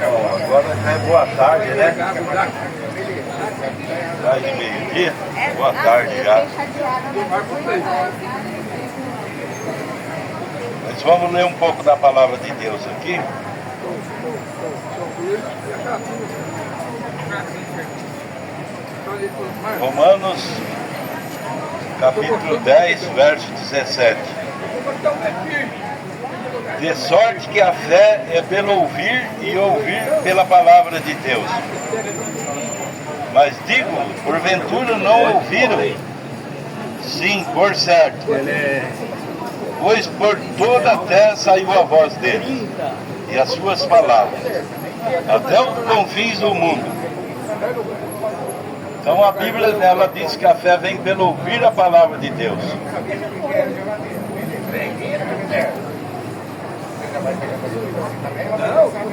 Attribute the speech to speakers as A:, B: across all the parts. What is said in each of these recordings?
A: Agora é boa tarde, né? Já de meio-dia? Boa tarde já. Mas vamos ler um pouco da palavra de Deus aqui. Romanos, capítulo 10, verso 17. De sorte que a fé é pelo ouvir e ouvir pela palavra de Deus. Mas digo, porventura não ouviram? Sim, por certo. Pois por toda a terra saiu a voz dele e as suas palavras, até os confins do mundo. Então a Bíblia ela diz que a fé vem pelo ouvir a palavra de Deus.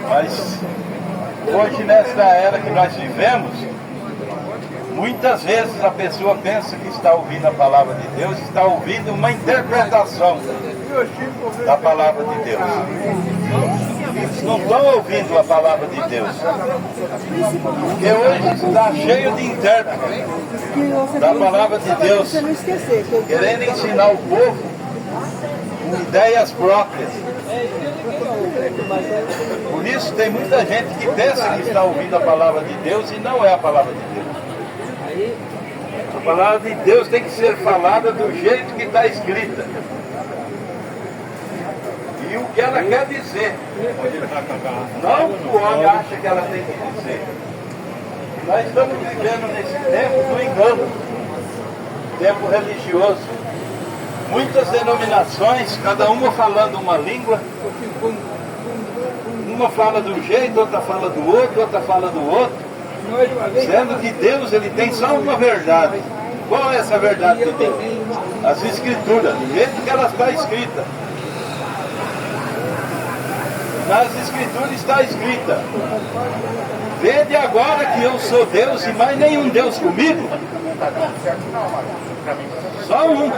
A: Mas hoje, nesta era que nós vivemos, muitas vezes a pessoa pensa que está ouvindo a palavra de Deus, está ouvindo uma interpretação da palavra de Deus. Eles não estão ouvindo a palavra de Deus, porque hoje está cheio de intérpretes da palavra de Deus, querendo ensinar o povo com ideias próprias. Por isso tem muita gente que pensa que está ouvindo a palavra de Deus e não é a palavra de Deus. A palavra de Deus tem que ser falada do jeito que está escrita. E o que ela quer dizer. Não o que o homem acha que ela tem que dizer. Nós estamos vivendo nesse tempo do engano. Tempo religioso. Muitas denominações, cada uma falando uma língua. Uma fala de um jeito, outra fala do outro, outra fala do outro. Sendo que Deus ele tem só uma verdade. Qual é essa verdade de Deus? As Escrituras, do jeito que ela está escrita. Nas Escrituras está escrita: vede agora que eu sou Deus e mais nenhum Deus comigo. Só um.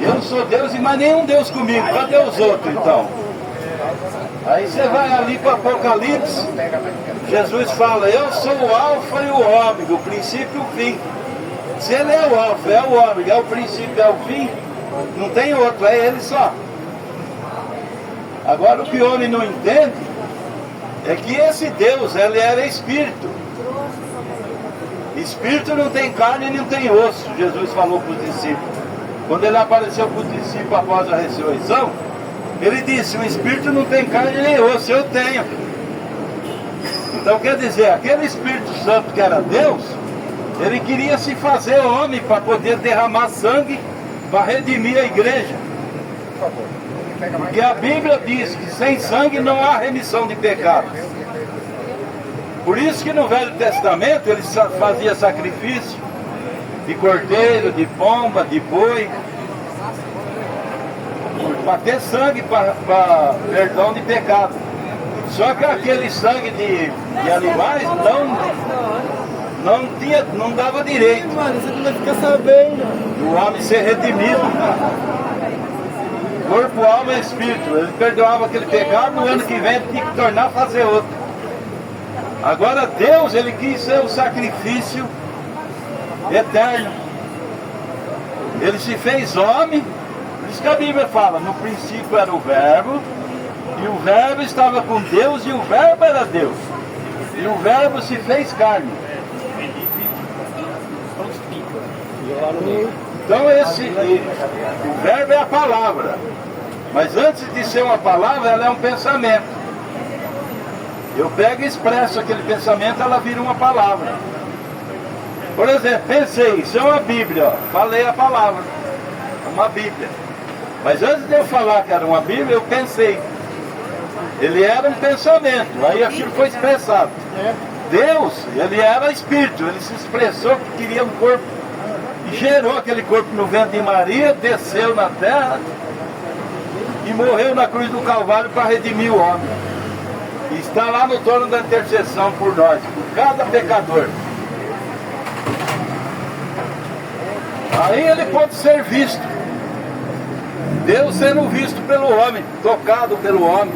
A: Eu sou Deus e mais nenhum Deus comigo. Cadê os outros então? Aí você vai ali para o Apocalipse. Jesus fala: eu sou o alfa e o ômega, o princípio e o fim. Se ele é o alfa, é o ômega, é o princípio, é o fim, não tem outro, é ele só. Agora o que o homem não entende é que esse Deus, ele era espírito. Espírito não tem carne e não tem osso, Jesus falou para os discípulos. Quando ele apareceu para os discípulos após a ressurreição, ele disse: o Espírito não tem carne nem osso, eu tenho. Então quer dizer, aquele Espírito Santo que era Deus, ele queria se fazer homem para poder derramar sangue para redimir a igreja. Porque a Bíblia diz que sem sangue não há remissão de pecados. Por isso que no Velho Testamento ele fazia sacrifício de cordeiro, de pomba, de boi, para ter sangue para perdão de pecado. Só que aquele sangue de animais não dava direito do homem ser redimido. Corpo, alma e espírito. Ele perdoava aquele pecado, no ano que vem ele tinha que tornar a fazer outro. Agora Deus, ele quis ser o sacrifício eterno. Ele se fez homem. Por isso que a Bíblia fala: no princípio era o verbo, e o verbo estava com Deus, e o verbo era Deus. E o verbo se fez carne. Então o verbo é a palavra. Mas antes de ser uma palavra, ela é um pensamento. Eu pego e expresso aquele pensamento, ela vira uma palavra. Por exemplo, pensei, isso é uma Bíblia, ó. Falei a palavra, uma Bíblia. Mas antes de eu falar que era uma Bíblia, eu pensei. Ele era um pensamento, aí aquilo foi expressado. Deus, ele era espírito, ele se expressou que queria um corpo. E gerou aquele corpo no ventre de Maria, desceu na terra e morreu na cruz do Calvário para redimir o homem. E está lá no trono da intercessão por nós, por cada pecador. Aí ele pode ser visto. Deus sendo visto pelo homem, tocado pelo homem,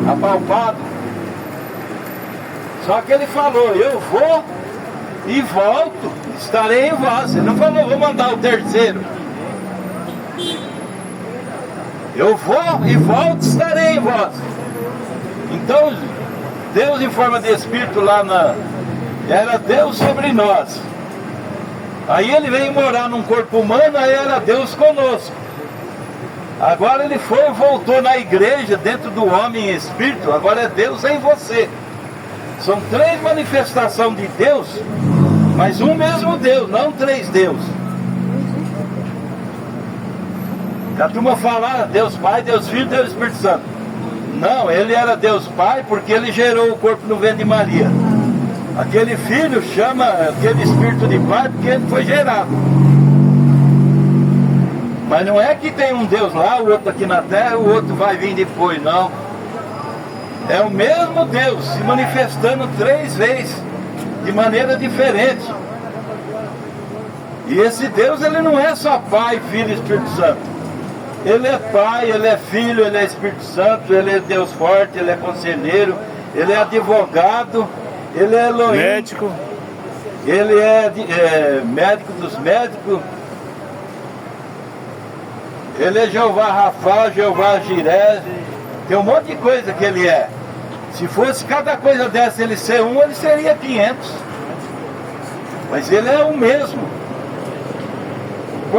A: apalpado. Só que ele falou, eu vou e volto, estarei em vós. Ele não falou, vou mandar o terceiro. Eu vou e volto, estarei em vós. Então, Deus em forma de Espírito era Deus sobre nós. Aí ele veio morar num corpo humano, aí era Deus conosco. Agora ele foi e voltou na igreja, dentro do homem em Espírito, agora é Deus em você. São três manifestações de Deus, mas um mesmo Deus, não três deuses. A turma fala, Deus Pai, Deus Filho, Deus Espírito Santo. Não, ele era Deus Pai porque ele gerou o corpo no ventre de Maria. Aquele filho chama aquele espírito de pai porque ele foi gerado. Mas não é que tem um Deus lá, o outro aqui na terra, o outro vai vir depois, não. É o mesmo Deus se manifestando três vezes, de maneira diferente. E esse Deus, ele não é só Pai, Filho e Espírito Santo. Ele é Pai, ele é Filho, ele é Espírito Santo, ele é Deus forte, ele é conselheiro, ele é advogado, ele é Elohim,
B: médico.
A: Ele é médico dos médicos. Ele é Jeová Rafa, Jeová Jiré. Tem um monte de coisa que ele é. Se fosse cada coisa dessa ele ser um, ele seria 500. Mas ele é o mesmo. O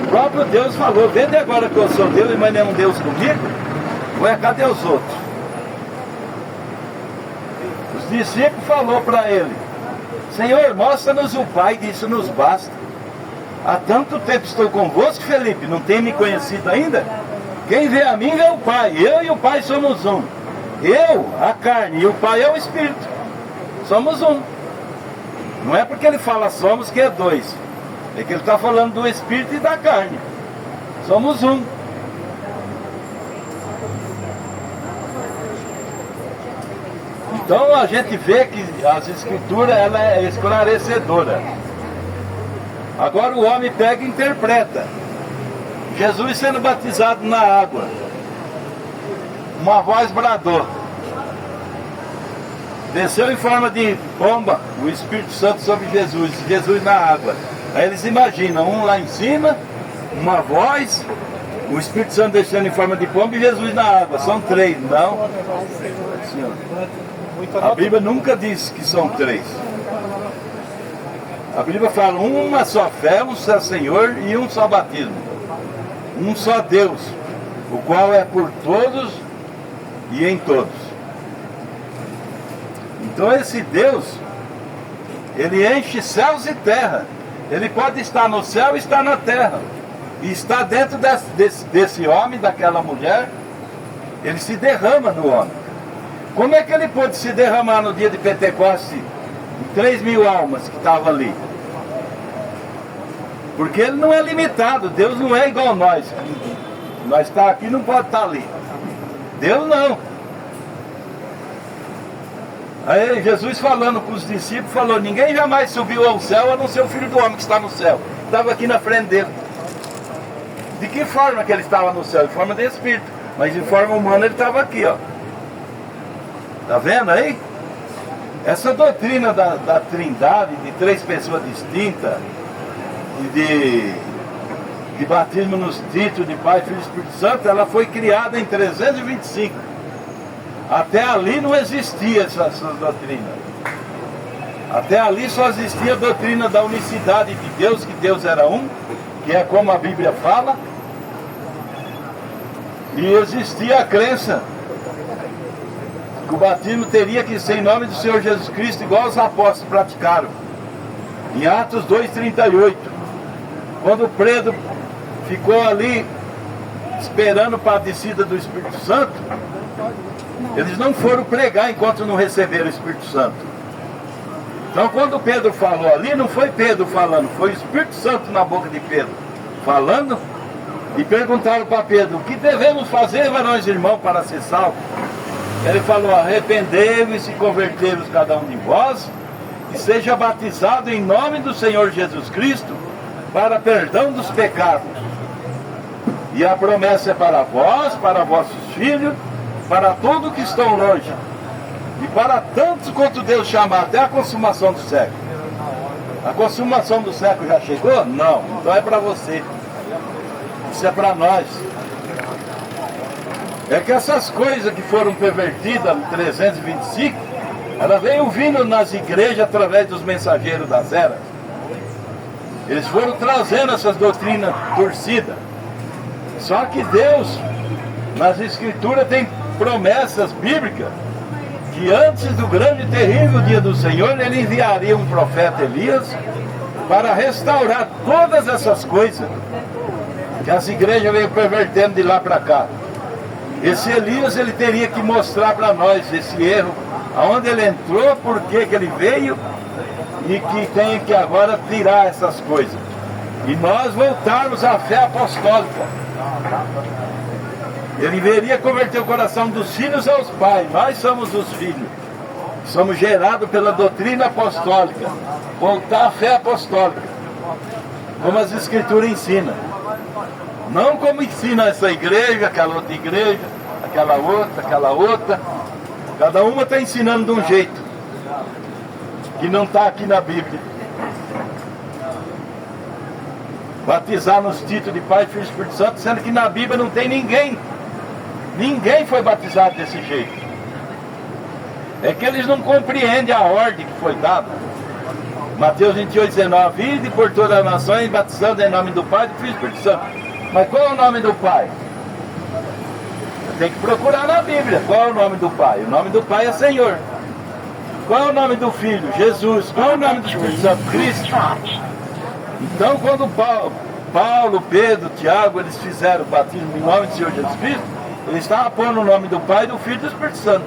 A: próprio Deus falou, vede agora que eu sou Deus, mas não é um Deus comigo? Ué, cadê os outros? Os discípulos falaram para ele, Senhor, mostra-nos o Pai, isso nos basta. Há tanto tempo estou convosco, Felipe, não tem me conhecido ainda? Quem vê a mim vê o Pai, eu e o Pai somos um. Eu, a carne, e o Pai é o Espírito. Somos um. Não é porque ele fala somos que é dois. É que ele está falando do Espírito e da carne. Somos um. Então a gente vê que as Escrituras ela é esclarecedora. Agora o homem pega e interpreta. Jesus sendo batizado na água. Uma voz bradou. Desceu em forma de pomba o Espírito Santo sobre Jesus. Jesus na água. Aí eles imaginam, um lá em cima, uma voz, o Espírito Santo descendo em forma de pomba e Jesus na água. São três, não? Senhor. A Bíblia nunca diz que são três. A Bíblia fala uma só fé, um só Senhor e um só batismo. Um só Deus, o qual é por todos e em todos. Então esse Deus, ele enche céus e terra. Ele pode estar no céu e estar na terra. E está dentro desse homem, daquela mulher. Ele se derrama no homem. Como é que ele pôde se derramar no dia de Pentecostes? 3.000 almas que estavam ali. Porque ele não é limitado. Deus não é igual a nós. Nós está aqui não pode estar ali. Deus não. Aí Jesus falando com os discípulos, falou, ninguém jamais subiu ao céu a não ser o Filho do Homem que está no céu. Estava aqui na frente dele. De que forma que ele estava no céu? De forma de Espírito. Mas de forma humana ele estava aqui, ó. Tá vendo aí? Essa doutrina da trindade, de três pessoas distintas, e de batismo nos títulos de Pai, Filho e Espírito Santo, ela foi criada em 325. Até ali não existia essa doutrina. Até ali só existia a doutrina da unicidade de Deus, que Deus era um, que é como a Bíblia fala. E existia a crença que o batismo teria que ser em nome do Senhor Jesus Cristo, igual os apóstolos praticaram. Em Atos 2,38, quando Pedro ficou ali esperando para a descida do Espírito Santo, eles não foram pregar enquanto não receberam o Espírito Santo. Então quando Pedro falou ali, não foi Pedro falando, foi o Espírito Santo na boca de Pedro falando. E perguntaram para Pedro, o que devemos fazer, varões e irmãos, para ser salvos? Ele falou, arrependei-vos e convertei-vos cada um de vós, e seja batizado em nome do Senhor Jesus Cristo, para perdão dos pecados, E a promessa é para vós, para vossos filhos, para todos que estão longe. E para tantos quanto Deus chamar, até a consumação do século. A consumação do século já chegou? Não. Então é para você. Isso é para nós. É que essas coisas que foram pervertidas no 325, ela veio vindo nas igrejas através dos mensageiros das eras. Eles foram trazendo essas doutrinas torcidas. Só que Deus, nas escrituras, tem promessas bíblicas que antes do grande e terrível dia do Senhor, Ele enviaria um profeta Elias para restaurar todas essas coisas que as igrejas veio pervertendo de lá para cá. Esse Elias, ele teria que mostrar para nós esse erro, aonde ele entrou, por que ele veio, e que tem que agora tirar essas coisas. E nós voltarmos à fé apostólica. Ele viria converter o coração dos filhos aos pais. Nós somos os filhos. Somos gerados pela doutrina apostólica. Voltar à fé apostólica. Como as escrituras ensinam. Não como ensina essa igreja, aquela outra igreja, aquela outra. Cada uma está ensinando de um jeito. Que não está aqui na Bíblia. Batizar nos títulos de Pai, Filho e Espírito Santo, sendo que na Bíblia não tem ninguém. Ninguém foi batizado desse jeito. É que eles não compreendem a ordem que foi dada. Mateus 28, 19. Ide por todas as nações, batizando em nome do Pai, do Filho e do Espírito Santo. Mas qual é o nome do Pai? Você tem que procurar na Bíblia. Qual é o nome do Pai? O nome do Pai é Senhor. Qual é o nome do Filho? Jesus. Qual é o nome do Espírito Santo? Cristo. Então, quando Paulo, Pedro, Tiago, eles fizeram o batismo em nome do Senhor Jesus Cristo, eles estavam pondo o nome do Pai, do Filho e do Espírito Santo.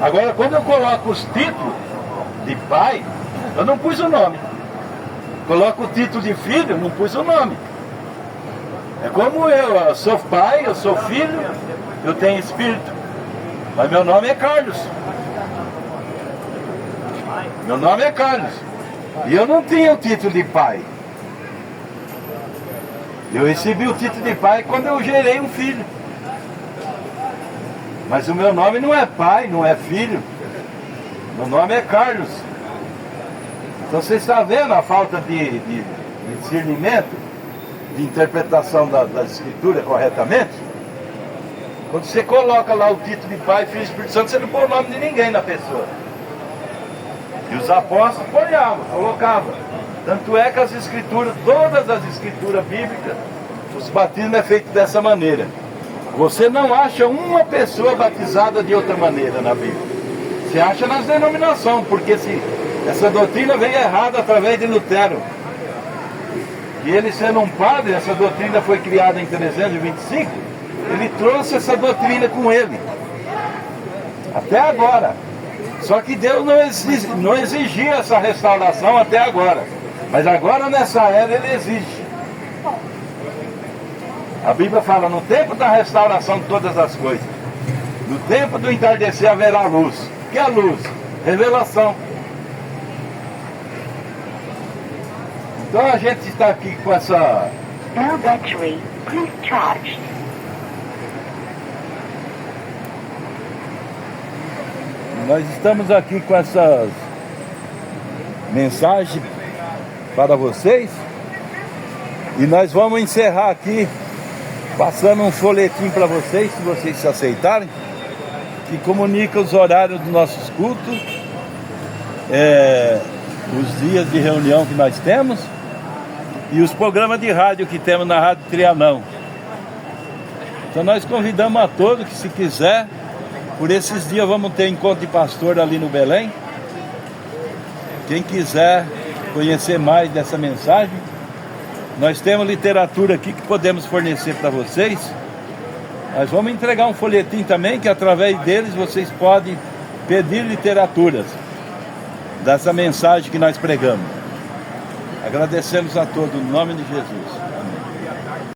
A: Agora, quando eu coloco os títulos de Pai, eu não pus o nome. Coloco o título de Filho, eu não pus o nome. É como eu sou pai, eu sou filho, eu tenho espírito. Mas meu nome é Carlos. Meu nome é Carlos. E eu não tinha o título de pai. Eu recebi o título de pai quando eu gerei um filho. Mas o meu nome não é pai, não é filho. Meu nome é Carlos. Então você está vendo a falta de discernimento, de interpretação da escritura corretamente? Quando você coloca lá o título de Pai, Filho e Espírito Santo, você não põe o nome de ninguém na pessoa. E os apóstolos colocavam. Tanto é que as escrituras, todas as escrituras bíblicas, os batismos é feito dessa maneira. Você não acha uma pessoa batizada de outra maneira na Bíblia. Você acha nas denominações, porque essa doutrina veio errada através de Lutero. E ele sendo um padre, essa doutrina foi criada em 325, ele trouxe essa doutrina com ele. Até agora. Só que Deus não exigia essa restauração até agora. Mas agora nessa era ele exige. A Bíblia fala, no tempo da restauração de todas as coisas, no tempo do entardecer haverá luz. O que é a luz? Revelação. Então a gente está aqui com essa...
B: No battery, please charge.
A: Nós estamos aqui com essas mensagens para vocês. E nós vamos encerrar aqui, passando um folhetim para vocês, se vocês se aceitarem, que comunica os horários dos nossos cultos, os dias de reunião que nós temos e os programas de rádio que temos na Rádio Trianão. Então nós convidamos a todos que, se quiser, por esses dias vamos ter encontro de pastor ali no Belém. Quem quiser conhecer mais dessa mensagem, nós temos literatura aqui que podemos fornecer para vocês. Nós vamos entregar um folhetim também, que através deles vocês podem pedir literaturas dessa mensagem que nós pregamos. Agradecemos a todos, no nome de Jesus.